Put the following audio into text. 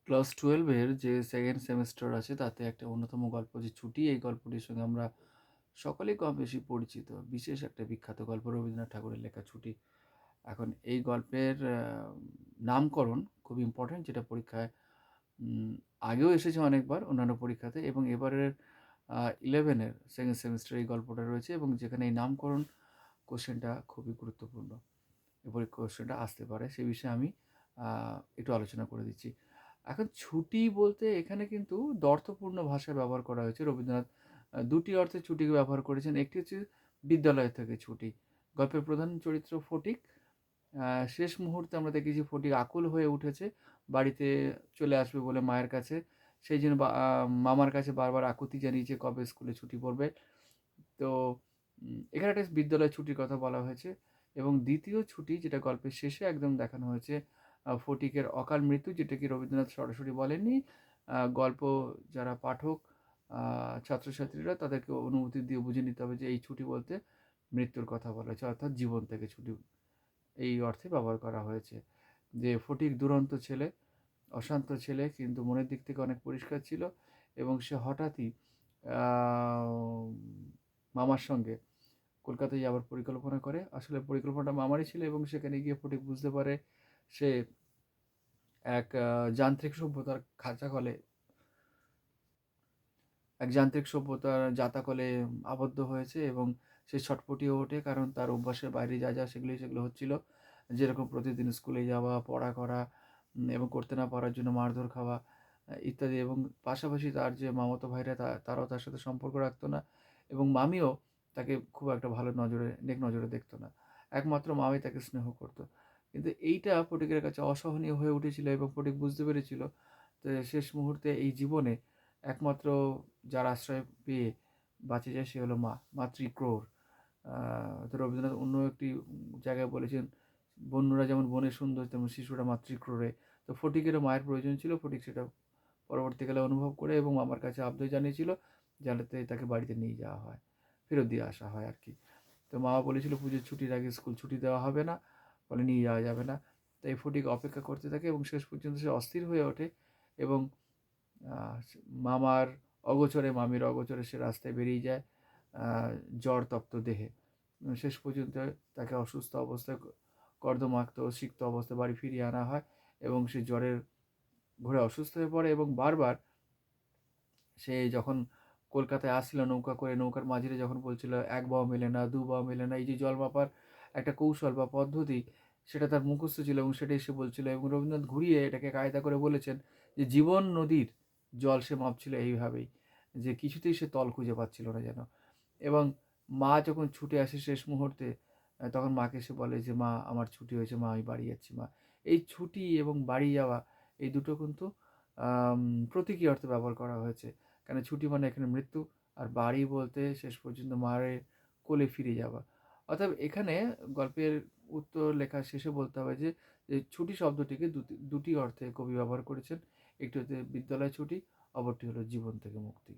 Class 12 এর যে second semester আছে তাতে একটা অন্যতম গল্প যে ছুটি, এই গল্পটির সঙ্গে আমরা সকলেই কম বেশি পরিচিত। বিশেষ একটা বিখ্যাত গল্প রবীন্দ্রনাথ ঠাকুরের লেখা ছুটি। এখন এই গল্পের নামকরণ খুব ইম্পর্টেন্ট, যেটা পরীক্ষায় উম আগেও এসেছে অনেকবার অন্যান্য পরীক্ষাতে, এবং এবারের 11 এর সেকেন্ড সেমেস্টারে এই গল্পটা রয়েছে, এবং যেখানে এই নামকরণ কোশ্চেনটা খুবই গুরুত্বপূর্ণ। এরপরে কোশ্চেনটা আসতে পারে, সে বিষয়ে আমি একটু আলোচনা করে দিচ্ছি। এখন ছুটি বলতে এখানে কিন্তু দ্ব্যর্থপূর্ণ ভাষায় ব্যবহার করা হয়েছে। রবীন্দ্রনাথ দুটি অর্থে ছুটিকে ব্যবহার করেছেন। একটি হচ্ছে বিদ্যালয় থেকে ছুটি। গল্পের প্রধান চরিত্র ফটিক। শেষ মুহূর্তে আমরা দেখি যে ফটিক আকুল হয়ে উঠেছে বাড়িতে চলে আসবে বলে মায়ের কাছে। সেই জন্য মামার কাছে বারবার আকুতি জানিয়েছে কবে স্কুলে ছুটি পড়বে। তো এখানে একটা বিদ্যালয় ছুটির কথা বলা হয়েছে, এবং দ্বিতীয় ছুটি যেটা গল্পের শেষে একদম দেখানো হয়েছে, ফটিকের অকাল মৃত্যু, যেটা কি রবীন্দ্রনাথ সরাসরি বলেননি। গল্প যারা পাঠক, ছাত্রছাত্রীরা তাদেরকে অনুমতি দিয়ে বুঝে নিতে হবে যে এই ছুটি বলতে মৃত্যুর কথা বলা হয়েছে, অর্থাৎ জীবন থেকে ছুটি এই অর্থে ব্যবহার করা হয়েছে। যে ফটিক দুরন্ত ছেলে, অশান্ত ছেলে, কিন্তু মনের দিক থেকে অনেক পরিষ্কার ছিল, এবং সে হঠাৎই আহ, মামার সঙ্গে কলকাতায় যাওয়ার পরিকল্পনা করে। আসলে পরিকল্পনাটা মামারই ছিল, এবং সেখানে গিয়ে ফটিক বুঝতে পারে সে এক যান্ত্রিক সভ্যতার খাঁচাকলে এক যান্ত্রিক সভ্যতার জাতাকলে আবদ্ধ হয়েছে, এবং সে ছটফটিয়ে ওঠে, কারণ তার অভ্যাসের বাইরে যা যা সেগুলো হচ্ছিল। যেরকম প্রতিদিন স্কুলে যাওয়া, পড়া করা, এবং করতে না পারার জন্য মারধর খাওয়া, ইত্যাদি। এবং পাশাপাশি তার যে মামাতো ভাইরা তারাও তার সাথে সম্পর্ক রাখতো না, এবং মামিও তাকে খুব একটা ভালো নজরে নেক নজরে দেখতো না। একমাত্র মামি তাকে স্নেহ করতো। কিন্তু এইটা ফটিকের কাছে অসহনীয় হয়ে উঠেছিল, এবং ফটিক বুঝতে পেরেছিল যে শেষ মুহূর্তে এই জীবনে একমাত্র যার আশ্রয় পেয়ে বাঁচে যায় সে হলো মা, মাতৃক্রোড়। তো রবীন্দ্রনাথ অন্য একটি জায়গায় বলেছেন, বন্যরা যেমন বনে সুন্দর তেমন শিশুরা মাতৃক্রোড়ে। তো ফটিকেরও মায়ের প্রয়োজন ছিল, ফটিক সেটা পরবর্তীকালে অনুভব করে এবং মামার কাছে আবদার জানিয়েছিল যাতে তাকে বাড়িতে নিয়ে যাওয়া হয়, ফেরত দিয়ে আসা হয় আর কি। তো মামা বলেছিল পুজোর ছুটির আগে স্কুল ছুটি দেওয়া হবে না, ফলে নিয়ে যাওয়া যাবে না। তাই ফটিক অপেক্ষা করতে থাকে, এবং শেষ পর্যন্ত সে অস্থির হয়ে ওঠে, এবং আহ, মামার অগোচরে মামির অগোচরে সে রাস্তায় বেরিয়ে যায় জ্বর তপ্ত দেহে। শেষ পর্যন্ত তাকে অসুস্থ অবস্থায় কর্দমাক্ত সিক্ত অবস্থায় বাড়ি ফিরিয়ে আনা হয়, এবং সে জ্বরের ঘোরে অসুস্থ হয়ে পড়ে, এবং বারবার সে যখন কলকাতায় আসছিল নৌকা করে, নৌকার মাঝিরে যখন বলছিল এক বাও মেলে না, দু বাও মেলে না, এই যে জল মাপার একটা কৌশল বা পদ্ধতি, সেটা তার মুখস্থ ছিল, এবং সেটাই সে বলছিল। এবং রবীন্দ্রনাথ ঘুরিয়ে এটাকে কায়দা করে বলেছেন যে জীবন নদীর জল সে মাপছিল এইভাবেই, যে কিছুতেই সে তল খুঁজে পাচ্ছিল না যেন। এবং মা যখন ছুটে আসে শেষ মুহূর্তে, তখন মাকে সে বলে যে মা আমার ছুটি হয়েছে, মা আমি বাড়ি যাচ্ছি মা। এই ছুটি এবং বাড়ি যাওয়া, এই দুটো কিন্তু প্রতীকী অর্থে ব্যবহার করা হয়েছে। কেন ছুটি মানে এখানে মৃত্যু, আর বাড়ি বলতে শেষ পর্যন্ত মায়ের কোলে ফিরে যাওয়া। অর্থাৎ এখানে গল্পের উত্তর লেখার শেষে বলতে হবে যে ছুটি শব্দটিকে দুটি অর্থে কবি ব্যবহার করেছেন। একটি হচ্ছে বিদ্যালয় ছুটি, অপরটি হলো জীবন থেকে মুক্তি।